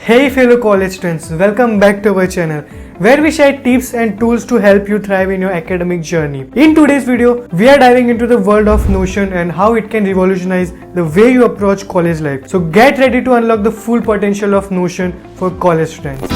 Hey fellow college students, welcome back to our channel where we share tips and tools to help you thrive in your academic journey. In today's video, we are diving into the world of Notion and how it can revolutionize the way you approach college life. So get ready to unlock the full potential of Notion for college students.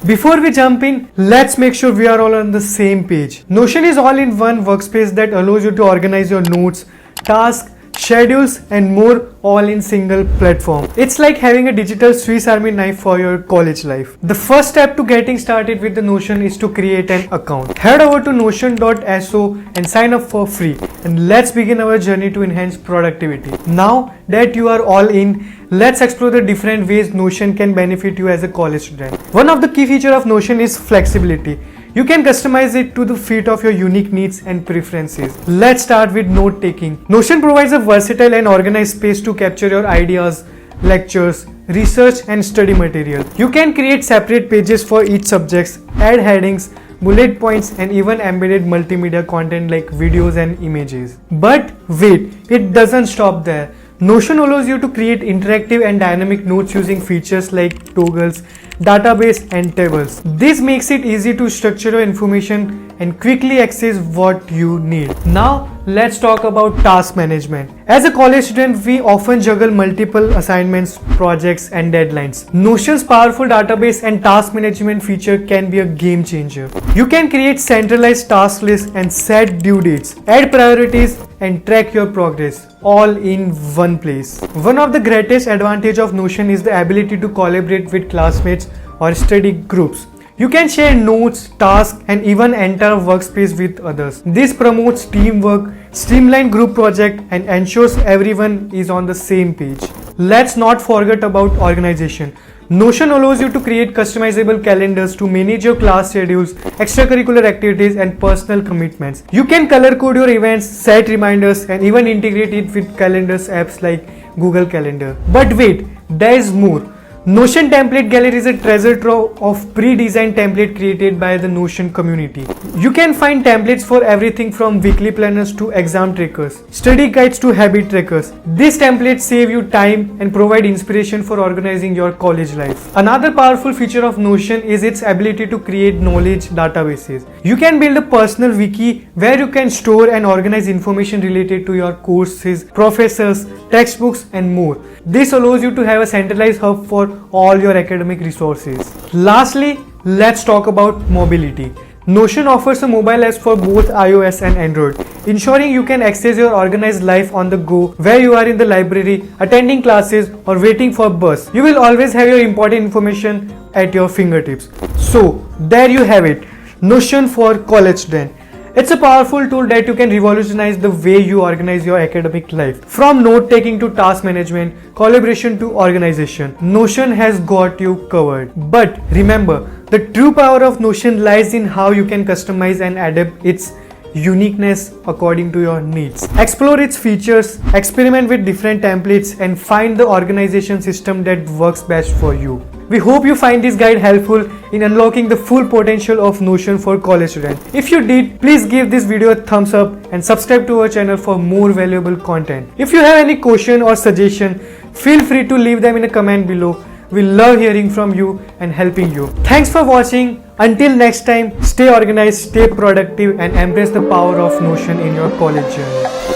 Before we jump in, let's make sure we are all on the same page. Notion is all-in-one workspace that allows you to organize your notes, tasks, schedules and more all in single platform. It's like having a digital Swiss Army knife for your college life. The first step to getting started with the Notion is to create an account. Head over to notion.so and sign up for free. And let's begin our journey to enhance productivity. Now that you are all in, let's explore the different ways Notion can benefit you as a college student. One of the key features of Notion is flexibility. You can customize it to the fit of your unique needs and preferences. Let's start with note taking. Notion provides a versatile and organized space to capture your ideas, lectures, research and study material. You can create separate pages for each subject, add headings, bullet points and even embedded multimedia content like videos and images. But wait, it doesn't stop there. Notion allows you to create interactive and dynamic notes using features like toggles, database and tables. This makes it easy to structure your information and quickly access what you need. Now let's talk about task management. As a college student, we often juggle multiple assignments, projects and deadlines. Notion's powerful database and task management feature can be a game changer. You can create centralized task lists and set due dates, add priorities and track your progress all in one place. One of the greatest advantages of Notion is the ability to collaborate with classmates or study groups. You can share notes, tasks and even enter a workspace with others. This promotes teamwork, streamline group projects and ensures everyone is on the same page. Let's not forget about organization. Notion allows you to create customizable calendars to manage your class schedules, extracurricular activities and personal commitments. You can color code your events, set reminders and even integrate it with calendars apps like Google Calendar. But wait, there is more. Notion Template Gallery is a treasure trove of pre-designed templates created by the Notion community. You can find templates for everything from weekly planners to exam trackers, study guides to habit trackers. These templates save you time and provide inspiration for organizing your college life. Another powerful feature of Notion is its ability to create knowledge databases. You can build a personal wiki where you can store and organize information related to your courses, professors, textbooks and more. This allows you to have a centralized hub for all your academic resources. Lastly, let's talk about mobility. Notion offers a mobile app for both iOS and Android, ensuring you can access your organized life on the go where you are in the library, attending classes or waiting for bus. You will always have your important information at your fingertips. So there you have it, Notion for college students. It's a powerful tool that you can revolutionize the way you organize your academic life. From note-taking to task management, collaboration to organization, Notion has got you covered. But remember, the true power of Notion lies in how you can customize and adapt its uniqueness according to your needs. Explore its features, experiment with different templates and find the organization system that works best for you. We hope you find this guide helpful in unlocking the full potential of Notion for college students. If you did, please give this video a thumbs up and subscribe to our channel for more valuable content. If you have any question or suggestion, feel free to leave them in a comment below. We love hearing from you and helping you. Thanks for watching. Until next time, stay organized, stay productive and embrace the power of Notion in your college journey.